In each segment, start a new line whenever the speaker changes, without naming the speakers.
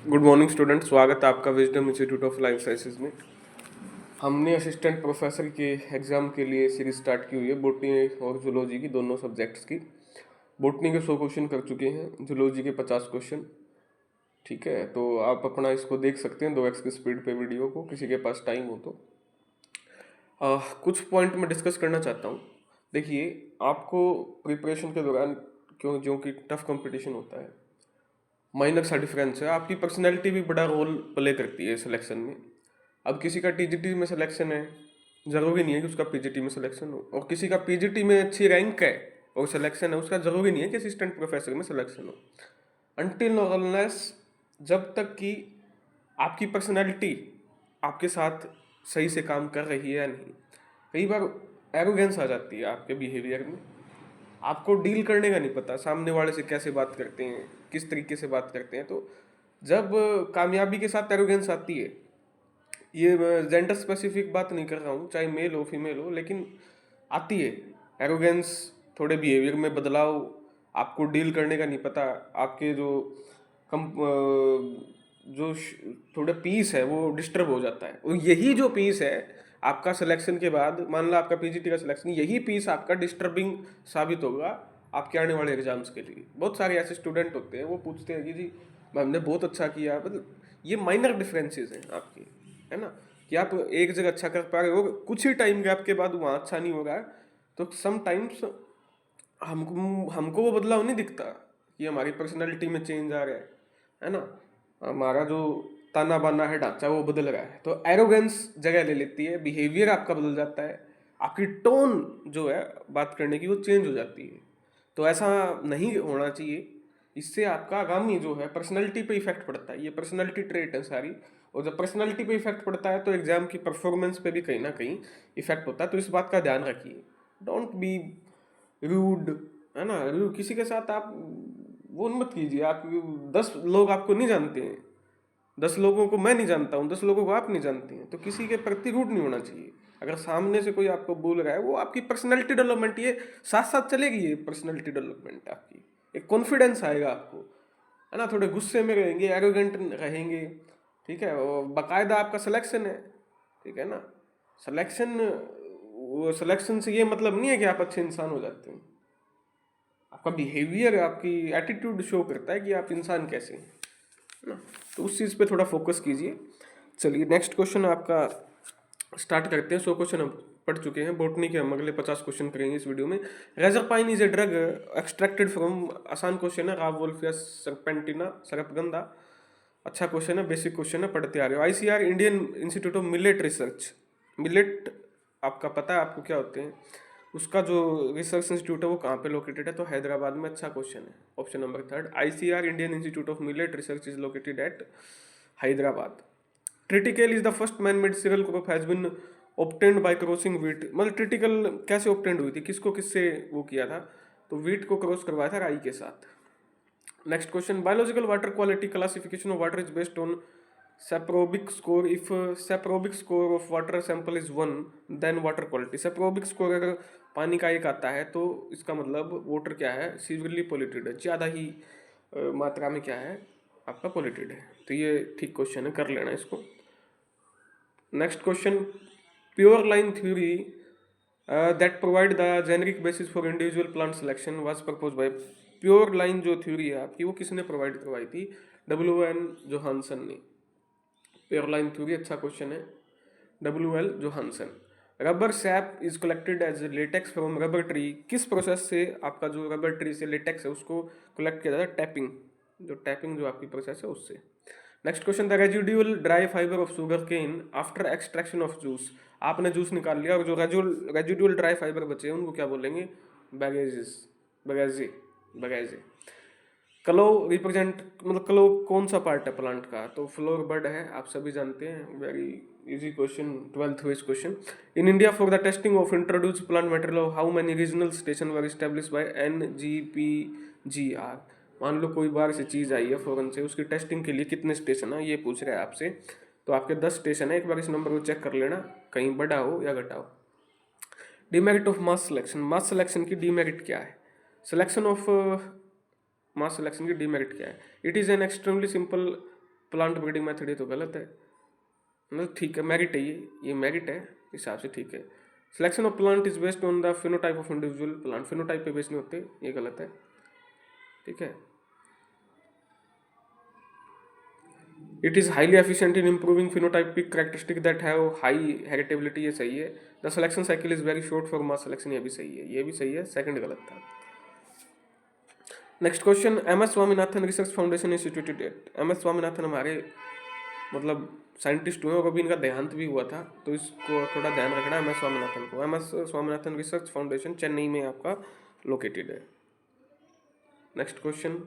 Good morning student, स्वागत है आपका wisdom institute of life sciences में। हमने असिस्टेंट प्रोफेसर के एग्ज़ाम के लिए सीरीज स्टार्ट की हुई है बोटनी और जूलॉजी की, दोनों सब्जेक्ट्स की। बोटनी के 100 क्वेश्चन कर चुके हैं, जूलॉजी के 50 क्वेश्चन। ठीक है, तो आप अपना इसको देख सकते हैं 2x की स्पीड पे वीडियो को, किसी के पास टाइम हो तो। कुछ पॉइंट मैं डिस्कस करना चाहता हूँ। देखिए, आपको प्रिपरेशन के दौरान क्यों जो कि टफ कंपटीशन होता है, माइनर सा डिफरेंस है, आपकी पर्सनैलिटी भी बड़ा रोल प्ले करती है सिलेक्शन में। अब किसी का टीजीटी में सिलेक्शन है, ज़रूरी नहीं है कि उसका पीजीटी में सिलेक्शन हो, और किसी का पीजीटी में अच्छी रैंक है और सिलेक्शन है, उसका ज़रूरी नहीं है कि असिस्टेंट प्रोफेसर में सिलेक्शन हो। अनटिल अनलेस जब तक कि आपकी पर्सनैलिटी आपके साथ सही से काम कर रही है या नहीं। कई बार एरोगेंस आ जाती है आपके बिहेवियर में, आपको डील करने का नहीं पता सामने वाले से कैसे बात करते हैं, किस तरीके से बात करते हैं। तो जब कामयाबी के साथ एरोगेंस आती है, ये जेंडर स्पेसिफिक बात नहीं कर रहा हूँ, चाहे मेल हो फीमेल हो, लेकिन आती है एरोगेंस, थोड़े बिहेवियर में बदलाव, आपको डील करने का नहीं पता, आपके जो कम थोड़े पीस है वो डिस्टर्ब हो जाता है। और यही जो पीस है आपका सिलेक्शन के बाद, मान लो आपका पीजीटी का सिलेक्शन, यही पीस आपका डिस्टर्बिंग साबित होगा आपके आने वाले एग्जाम्स के लिए। बहुत सारे ऐसे स्टूडेंट होते हैं, वो पूछते हैं कि जी हमने बहुत अच्छा किया, मतलब ये माइनर डिफरेंसेस हैं आपके, है ना, कि आप एक जगह अच्छा कर पा रहे हो, कुछ ही टाइम गैप के बाद वहाँ अच्छा नहीं हो रहा है, तो सम टाइम्स हमको हमको वो बदलाव नहीं दिखता कि हमारी पर्सनैलिटी में चेंज आ रहा है ना, हमारा जो ताना बाना है, ढांचा, वो बदल रहा है। तो एरोगेंस जगह ले लेती है, बिहेवियर आपका बदल जाता है, आपकी टोन जो है बात करने की वो चेंज हो जाती है। तो ऐसा नहीं होना चाहिए, इससे आपका आगामी जो है पर्सनैलिटी पे इफेक्ट पड़ता है। ये पर्सनैलिटी ट्रेट है सारी, और जब पर्सनैलिटी पे इफेक्ट पड़ता है तो एग्जाम की परफॉर्मेंस पे भी कहीं ना कहीं इफेक्ट होता है। तो इस बात का ध्यान रखिए, डोंट बी रूड, है ना। किसी के साथ आप वो मत कीजिए। आप 10 लोग आपको नहीं जानते हैं, 10 लोगों को मैं नहीं जानता हूँ, 10 लोगों को आप नहीं जानते हैं, तो किसी के प्रति रूड नहीं होना चाहिए। अगर सामने से कोई आपको बोल रहा है, वो आपकी पर्सनैलिटी डेवलपमेंट, ये साथ साथ चलेगी, ये पर्सनैलिटी डेवलपमेंट आपकी, एक कॉन्फिडेंस आएगा आपको, है ना। थोड़े गुस्से में रहेंगे, एरोगेंट रहेंगे, ठीक है, और बाकायदा आपका सिलेक्शन है, ठीक है ना। सिलेक्शन, वो सिलेक्शन से ये मतलब नहीं है कि आप अच्छे इंसान हो जाते हैं। आपका बिहेवियर, आपकी एटीट्यूड शो करता है कि आप इंसान कैसे हैं, है ना। तो उस चीज़ पे थोड़ा फोकस कीजिए। चलिए नेक्स्ट क्वेश्चन आपका स्टार्ट करते हैं। 100 क्वेश्चन हम पढ़ चुके हैं बोटनी के, हम अगले 50 क्वेश्चन करेंगे इस वीडियो में। Reserpine is a drug extracted from, आसान क्वेश्चन है, राव वोल्फिया सरपेंटिना सरपगंधा। अच्छा क्वेश्चन है, बेसिक क्वेश्चन है, पढ़ते आ रहे हो। ICR Indian institute of millet research, millet आपका पता है आपको क्या होते हैं, उसका जो रिसर्च इंस्टीट्यूट है वो कहाँ पे लोकेटेड है, तो हैदराबाद में। अच्छा क्वेश्चन है, option number 3, ICR Indian institute of millet research is located at Hyderabad. Triticale is the first man made cereal crop has been obtained by crossing wheat, मतलब ट्रिटिकल कैसे ऑब्टेन्ड हुई थी, किसको किससे वो किया था, तो व्हीट को क्रॉस करवाया था राई के साथ। Next question, biological water quality classification of water is based on saprobic score. If saprobic score of water sample is 1, then water quality. Saprobic score अगर पानी का एक आता है तो इसका मतलब वाटर क्या है, सीवरली पोल्यूटेड है, ज़्यादा ही मात्रा में क्या है आपका पोल्यूटेड है। तो ये ठीक क्वेश्चन है, कर लेना इसको। Next question, pure line theory that provide the generic basis for individual plant selection was propose by. Pure line जो थ्योरी है आपकी, वो किसने प्रोवाइड करवाई थी, W.N. जोहानसन ने। प्योर लाइन थ्योरी, अच्छा क्वेश्चन है, W.L. Johansson. Rubber sap is collected as latex from rubber tree, किस प्रोसेस से आपका जो रबर ट्री से लेटेक्स है उसको कलेक्ट किया जाता है, टैपिंग, जो टैपिंग जो आपकी प्रोसेस है उससे। Next question, the residual dry fibre of sugar cane after extraction of juice, आपने जूस निकाल लिया और जो रेजिडुअल ड्राई फाइबर बचे हैं उनको क्या बोलेंगे, बैगेजेस, बगैजे, बगैजे। क्लो रिप्रेजेंट, मतलब क्लो कौन सा पार्ट है प्लांट का, तो फ्लोर बड है, आप सभी जानते हैं, very easy question, 12th wise question. In India for the testing of introduce plant material, how many regional station were establish by NGPGR। मान लो कोई बाहर से चीज़ आई है फॉरन से, उसकी टेस्टिंग के लिए कितने स्टेशन है ये पूछ रहे हैं आपसे। तो आपके 10 स्टेशन है, एक बार इस नंबर को चेक कर लेना, कहीं बढ़ा हो या घटा हो। Demerit of mass selection, mass selection की डिमेरिट क्या है, सिलेक्शन ऑफ मास सिलेक्शन की डिमेरिट क्या है, it is an extremely simple plant breeding method, ये तो गलत है, मतलब ठीक है, मेरिट है, ये मेरिट है हिसाब से ठीक है। Selection of plant is based on the phenotype of individual plant, phenotype पे बेस्ड नहीं होते, ये गलत है, ठीक है। It is highly efficient in improving phenotypic characteristic that have high heritability, ये सही है। The selection cycle is very short for mass selection, ये भी सही है, ये भी सही है, सेकंड गलत था। Next question, M S Swaminathan research foundation instituted at, M S Swaminathan हमारे मतलब साइंटिस्ट हुए और अभी इनका देहांत भी हुआ था, तो इसको थोड़ा ध्यान रखना है एम एस स्वामीनाथन को। M S Swaminathan research foundation Chennai में आपका लोकेटेड है। नेक्स्ट क्वेश्चन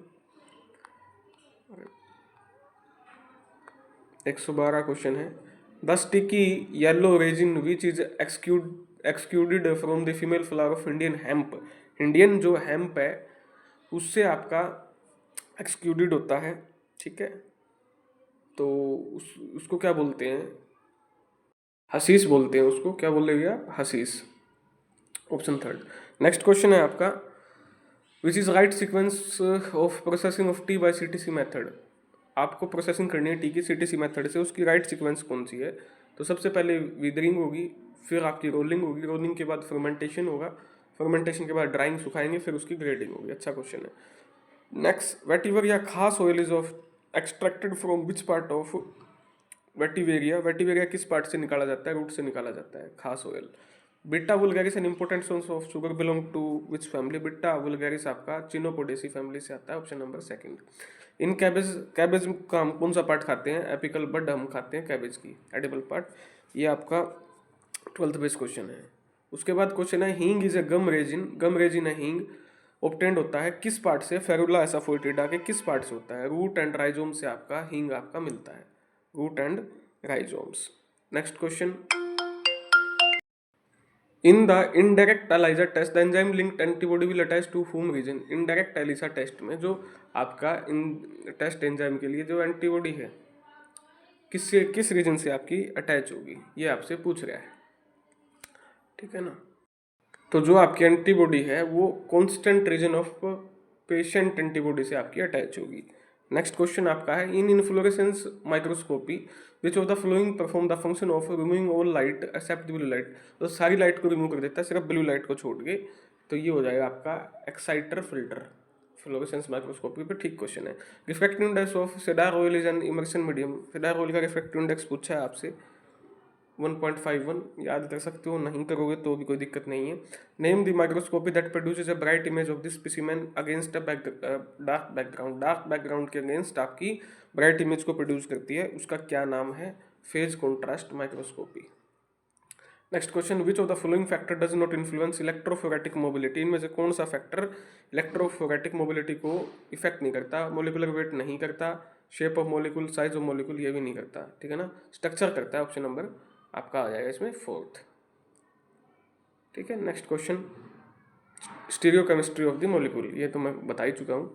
112 क्वेश्चन है, the sticky yellow resin which is excluded from the female flower of Indian hemp, Indian जो हेम्प है उससे आपका एक्सक्लूडेड होता है, ठीक है, तो उसको क्या बोलते हैं, हसीस बोलते हैं उसको, क्या बोल रहे आप, hashish, option third. Next question है आपका, which is right sequence of processing of tea by CTC method, आपको प्रोसेसिंग करनी है टी की सीटीसी मेथड से, उसकी राइट सीक्वेंस कौन सी है, तो सबसे पहले विदरिंग होगी, फिर आपकी रोलिंग होगी, रोलिंग के बाद फर्मेंटेशन होगा, फर्मेंटेशन के बाद ड्राइंग सुखाएंगे, फिर उसकी ग्रेडिंग होगी। अच्छा क्वेश्चन है। नेक्स्ट, वेटिवर या खास oil is of extracted from which part of Vetiveria, Vetiveria किस पार्ट से निकाला जाता है, रूट से निकाला जाता है खास oil. Beta vulgaris an important source of sugar belong to which family, Beta vulgaris आपका चिनोपोडेसी फैमिली से आता है, option number second. In cabbage, cabbage का हम कौन सा पार्ट खाते हैं, एपिकल बड हम खाते हैं कैबेज की, एडिबल पार्ट, ये आपका 12th बेस क्वेश्चन है। उसके बाद क्वेश्चन है, हींग is a gum resin, gum resin है हींग, ऑब्टेंड होता है किस पार्ट से, फेरुला एसाफोइटिडा के किस पार्ट से होता है, रूट एंड राइजोम से आपका हींग आपका मिलता है, root and rhizomes. Next question, in the indirect ELISA test the enzyme linked antibody will attach to home region, indirect ELISA test में जो आपका इन टेस्ट एंजाइम के लिए जो एंटीबॉडी है किस रीजन से आपकी अटैच होगी, ये आपसे पूछ रहा है, ठीक है ना। तो जो आपकी एंटीबॉडी है वो constant region of patient antibody से आपकी अटैच होगी। नेक्स्ट क्वेश्चन आपका है, in inflorescence microscopy which of the following perform the function of removing all light except blue light, तो सारी लाइट को रिमूव कर देता है सिर्फ ब्लू लाइट को छोड़ के, तो ये हो जाएगा आपका एक्साइटर फिल्टर फ्लोरेसेंस माइक्रोस्कोपी पे, ठीक क्वेश्चन है। Refractive index of cedar oil is an immersion medium, cedar oil का रिफ्रैक्टिव इंडेक्स पूछा है आपसे 1.51, याद कर सकते हो, नहीं करोगे तो भी कोई दिक्कत नहीं है। Name the microscopy that produces a bright image of this specimen against a dark background, dark background के अगेंस्ट आपकी ब्राइट इमेज को प्रोड्यूस करती है, उसका क्या नाम है, phase contrast microscopy. Next question, which of the following factor does not influence electrophoretic mobility, इनमें से कौन सा फैक्टर इलेक्ट्रोफोरेटिक मोबिलिटी को इफेक्ट नहीं करता, मोलिकुलर वेट नहीं करता, shape of molecule, size of molecule ये भी नहीं करता, ठीक है ना, स्ट्रक्चर करता है, ऑप्शन नंबर आपका आ जाएगा इसमें फोर्थ, ठीक है। Next question, stereochemistry of the molecule, ये तो मैं बता ही चुका हूँ।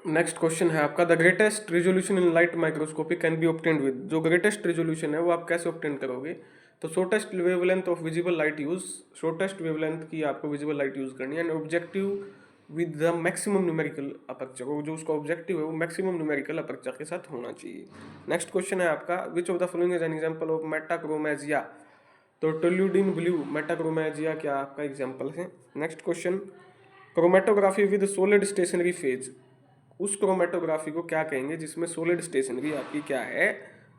नेक्स्ट क्वेश्चन है आपका, the greatest resolution in light microscopy can be obtained with, जो ग्रेटेस्ट रेजोल्यूशन है वो आप कैसे ऑब्टेन करोगे, तो shortest wavelength of visible light use, shortest wavelength की आपको विजिबल लाइट यूज करनी है, and objective with the maximum numerical aperture, जो उसका ऑब्जेक्टिव है वो मैक्सिमम न्यूमेरिकल अपर्चर के साथ होना चाहिए। नेक्स्ट क्वेश्चन है आपका, which of the following is an example of metachromasia, तो टोल्यूडिन ब्लू मेटाक्रोमेजिया क्या आपका एग्जांपल है। Next question, chromatography with solid stationary phase, उस क्रोमेटोग्राफी को क्या कहेंगे जिसमें सॉलिड स्टेशनरी आपकी क्या है,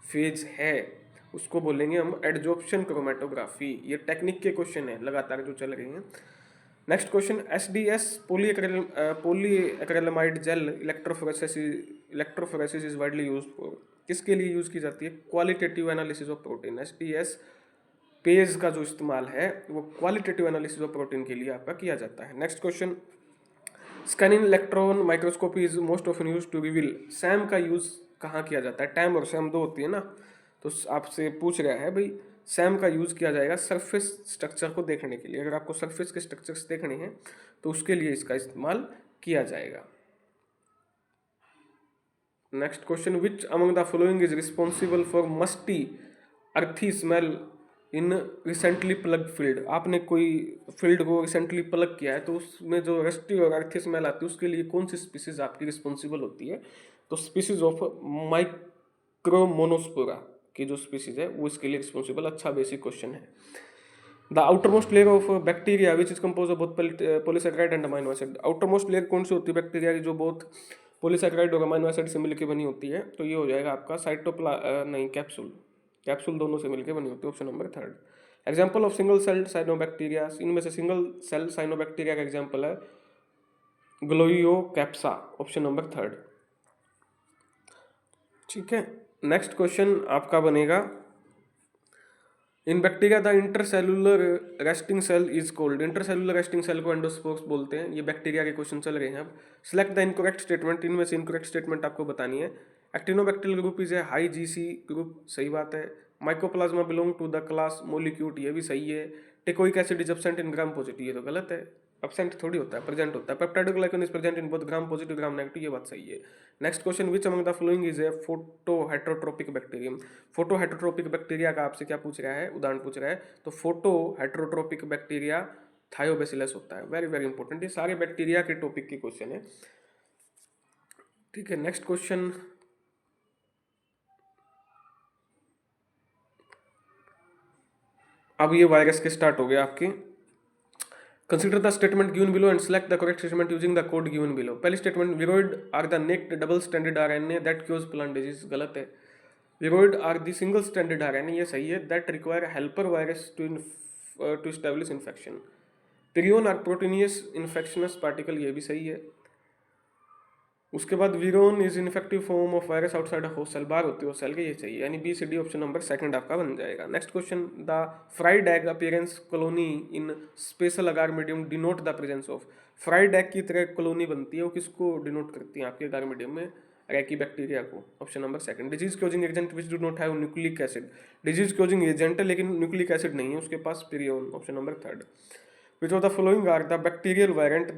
फेज है, उसको बोलेंगे हम एडजॉर्प्शन क्रोमेटोग्राफी। ये टेक्निक के क्वेश्चन है लगातार जो चल रही हैं। Next question, SDS polyacrylamide gel electrophoresis is widely use for, किसके लिए यूज की जाती है, qualitative analysis of protein. SDS PAGE का जो इस्तेमाल है वो क्वालिटेटिव एनालिसिस ऑफ प्रोटीन के लिए आपका किया जाता है। Next question, scanning electron microscopy is most often use to reveal, SEM का यूज कहाँ किया जाता है, टैम और सैम दो होती है ना, तो आपसे पूछ रहा है भाई सैम का यूज किया जाएगा सरफेस स्ट्रक्चर को देखने के लिए, अगर आपको सरफेस के स्ट्रक्चर्स देखने हैं तो उसके लिए इसका इस्तेमाल किया जाएगा। Next question, which among the following is responsible for musty earthy smell in recently plug field, आपने कोई फील्ड को रिसेंटली प्लग किया है तो उसमें जो रस्टी और अर्थी स्मेल आती है उसके लिए कौन सी स्पीसीज आपकी रिस्पॉन्सिबल होती है? तो स्पीसीज ऑफ माइक्रोमोनोस्पोरा की जो स्पीसीज है वो इसके लिए रिस्पॉन्सिबल। अच्छा बेसिक क्वेश्चन है। The outermost layer of bacteria which is compose of both polysaccharide and amino acid. Outermost layer कौन सी होती है बैक्टीरिया की जो बोथ पॉलीसैकेराइड और अमीनो एसिड से मिलकर बनी होती है? तो ये हो जाएगा आपका नहीं, कैप्सूल। कैप्सूल दोनों से मिलकर बनी होती है, option number third. Example of single cell cyanobacteria, इनमें से सिंगल सेल साइनोबैक्टीरिया का एग्जाम्पल है Gloeocapsa, option number third. ठीक है, नेक्स्ट क्वेश्चन आपका बनेगा in bacteria the intercellular resting cell is called. Intercellular resting cell को एंडोस्पोर्स बोलते हैं। ये बैक्टीरिया के क्वेश्चन चल रहे हैं अब। सिलेक्ट द इनकरेक्ट स्टेटमेंट, इनमें से इनकरेक्ट स्टेटमेंट आपको बतानी है। Actinobacterial group is a high GC group, सही बात है। Mycoplasma belong to the class mollicute, ये भी सही है। Teichoic acid is absent in gram positive, ये तो गलत है। एब्सेंट थोड़ी होता है, प्रेजेंट होता है। Peptidoglycan is present in both gram positive gram negative, ये बात सही है। Next question, which among the following is A photo heterotrophic bacterium. Photo heterotrophic bacteria का आपसे क्या पूछ रहा है, उदाहरण पूछ रहा है। तो फोटो हेट्रोट्रोपिक बैक्टीरिया थायोबैसिलस होता है। वेरी वेरी इंपॉर्टेंट, ये सारे बैक्टीरिया के टॉपिक के क्वेश्चन है। ठीक है, नेक्स्ट क्वेश्चन, अब ये वायरस के स्टार्ट हो गया आपके। Consider the statement given below and select the correct statement using the code given below. पहली statement, viroid are the naked double standard RNA that cause plant disease, गलत है। Viroid are the single standard RNA, ये सही है। That require helper virus to establish infection. Prion are proteinaceous infectious particle, ये भी सही है। उसके बाद virion is infective form of virus outside of host cell, बाहर होती है सेल के, ये चाहिए। यानी B C D option number second आपका बन जाएगा। Next question, the fried egg appearance colony in special agar medium denote the presence of. Fried egg की तरह कॉलोनी बनती है, वो किसको डिनोट करती है आपके अगार मीडियम में? रैकी बैक्टीरिया को, option number second. Disease causing agent which do not have nucleic acid. Disease causing agent है लेकिन न्यूक्लिक एसिड नहीं है उसके पास, prion, option number third. Which of the following are the bacterial variant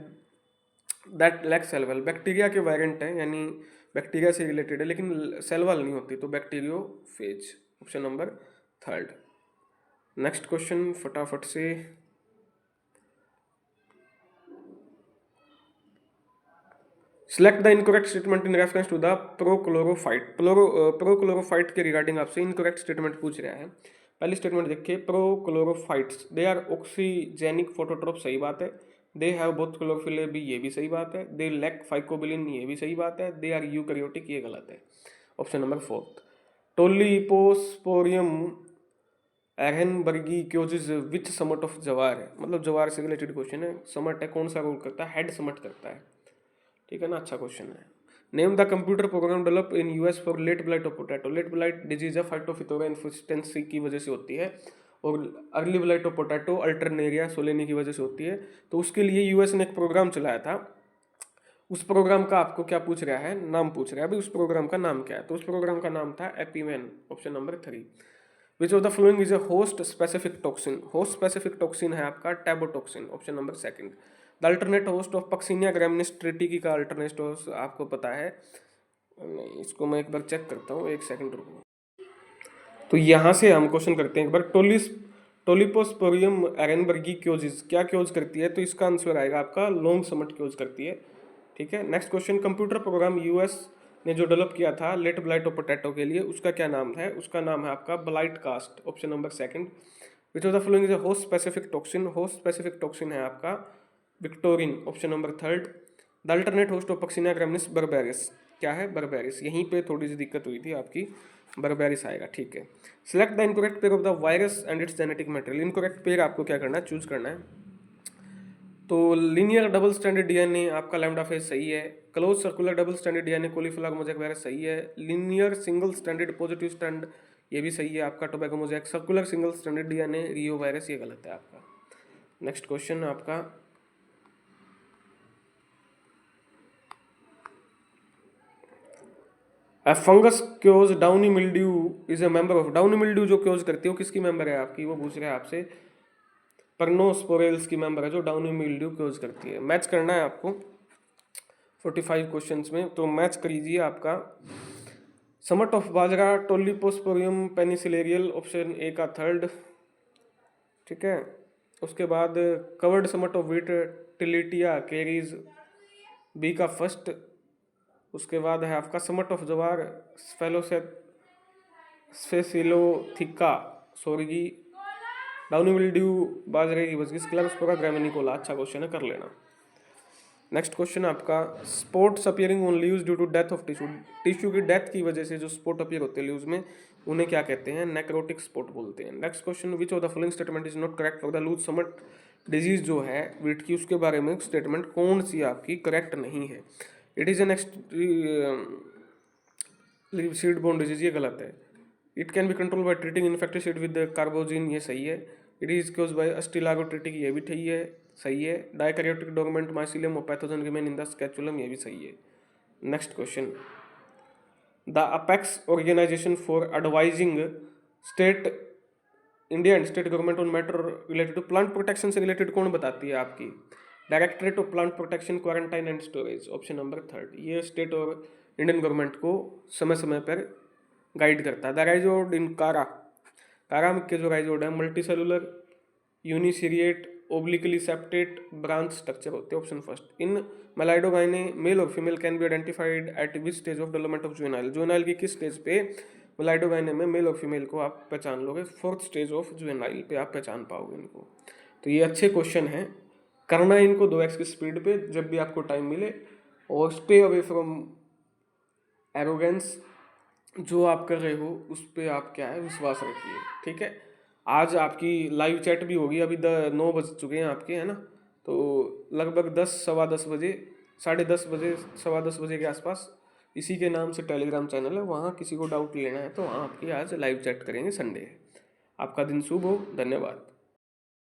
that lack cell wall. Bacteria के variant हैं, यानी bacteria से रिलेटेड है लेकिन सेल वॉल नहीं होती, तो bacteriophage, option number third. Next question फटाफट से, select the incorrect statement in reference to the prochlorophyte. Prochlorophyte के रिगार्डिंग आपसे इनकरेक्ट स्टेटमेंट पूछ रहा है। पहली स्टेटमेंट देखिए, प्रोक्लोरोफाइट्स दे आर ऑक्सीजेनिक फोटोट्रोप, सही बात है। They have both chlorophyll A B, ये भी सही बात है। दे लैक फाइकोबिलिन, ये भी सही बात है। दे आर यूकैरियोटिक, ये गलत है, option number fourth. Tolyposporium ehrenbergii causes which smut of jowar है, मतलब जवार से रिलेटेड क्वेश्चन है। समट है, कौन सा रोल करता है? हेड समट करता है, ठीक है ना, अच्छा क्वेश्चन है। Name the computer program develop in US for late blight of potato. Late blight disease है फाइटोफिथोरा इन्फेस्टेंसी की वजह से होती है, और early blight of potato Alternaria solani की वजह से होती है। तो उसके लिए यूएस ने एक प्रोग्राम चलाया था। उस प्रोग्राम का आपको क्या पूछ रहा है? नाम पूछ रहा है। अभी उस प्रोग्राम का नाम क्या है? तो उस प्रोग्राम का नाम था EPIVEN, option number three. Which of the following is a host specific toxin. Host specific toxin है आपका tabtoxin, option number second. The alternate host of Puccinia graminis tritici का अल्टरनेट होस्ट आपको पता है? नहीं, इसको मैं एक बार चेक करता हूँ, एक सेकंड रुको। तो यहाँ से हम क्वेश्चन करते हैं एक बार। टोलिपोस्पोरियम एरेनबर्गी क्योजिस क्या क्योज करती है? तो इसका आंसर आएगा आपका लॉन्ग समट क्योज करती है, ठीक है। Next question, computer program US ने जो डेवलप किया था लेट ब्लाइट ऑफ पोटैटो के लिए, उसका क्या नाम है? उसका नाम है आपका blight cast, option number second. Which of the following is a host specific toxin. Host specific toxin है आपका victorin, option number third. The alternate host of Puccinia graminis Berberis, क्या है? बर्बेरिस। यहीं पे थोड़ी सी दिक्कत हुई थी आपकी, बर्बेरिस आएगा, ठीक है। Select the incorrect pair of the virus and its genetic material. Incorrect pair आपको क्या करना है? चूज करना है। तो लीनियर डबल स्टैंडर्ड डीएनए आपका लैम्डा फेज सही है। Close circular double standard DNA cauliflower mosaic virus सही है। Linear single standard positive strand, ये भी सही है आपका tobacco mosaic. Circular single standard DNA reo virus, ये गलत है आपका। नेक्स्ट क्वेश्चन आपका, fungus chaos downy mildew is a member of. Downy mildew जो क्योज करती है वो किसकी मेंबर है आपकी? वो पूछ रहे हैं आपसे, परनोस्पोरेल्स की मेंबर है जो डाउनी मिल्ड्यू क्योज करती है। मैच करना है आपको 45 क्वेश्चंस में, तो मैच करिए आपका। समट ऑफ बाजरा टोलिपोस्पोरियम पेनिसिलेरियल, ऑप्शन ए का थर्ड। ठीक है। उसके बाद covered smut of wheat Tilletia caries B का फर्स्ट। उसके बाद है आपका समट ऑफ जवार स्फेसिलोथिका सोरगी। डाउनी विल्ड्यू बाजरे की वजह स्क्लेरोस्पोरा ग्रामिनिकोला। अच्छा क्वेश्चन है, कर लेना। नेक्स्ट क्वेश्चन आपका spots appearing on leaves due to death of tissue. Tissue की डेथ की वजह से जो स्पॉट अपीयर होते हैं लीव्स में, उन्हें क्या कहते हैं? नेक्रोटिक स्पॉट बोलते हैं। Next question, which of the following statement is not correct for the loose smut disease जो है व्हीट की, उसके बारे में स्टेटमेंट कौन सी आपकी करेक्ट नहीं है? It is an seed borne disease, ये गलत है। It can be control by treating infected seed with carboxin, ये सही है। It is cause by Ustilago tritici, ये भी सही है। डाइकैरियोटिक डोरमेंट माइसिलियम और pathogen remain in the scutellum, ये भी सही है। Next question, the apex organization for advising state India and state government on matter related to plant protection से रिलेटेड कौन बताती है आपकी? Directorate of plant protection, quarantine and storage, option number 3। ये स्टेट और इंडियन गवर्नमेंट को समय समय पर गाइड करता है। द राइजोड इन कारा के जो राइजोड है multi cellular uniseriate obliquely septate branch structure होते हैं, option first. In Meloidogyne male और female can be identified at which stage of development of juvenile. Juvenile की किस स्टेज पे मेलाइडोगाइने में मेल और फीमेल को आप पहचान लोगे? 4th स्टेज ऑफ जुवेनाइल पे आप पहचान पाओगे इनको। तो ये अच्छे क्वेश्चन हैं, करना है इनको 2x की स्पीड पे जब भी आपको टाइम मिले। और स्टे अवे फ्रॉम एरोगेंस, जो आप कर रहे हो उस पर आप क्या है विश्वास रखिए, ठीक है। आज आपकी लाइव चैट भी होगी, अभी 9 बज चुके हैं आपके, है ना? तो लगभग 10 सवा 10 बजे, 10:30 बजे, सवा 10 बजे के आसपास इसी के नाम से टेलीग्राम चैनल है, वहाँ किसी को डाउट लेना है तो वहाँ आपकी आज लाइव चैट करेंगे, संडे है। आपका दिन शुभ हो, धन्यवाद।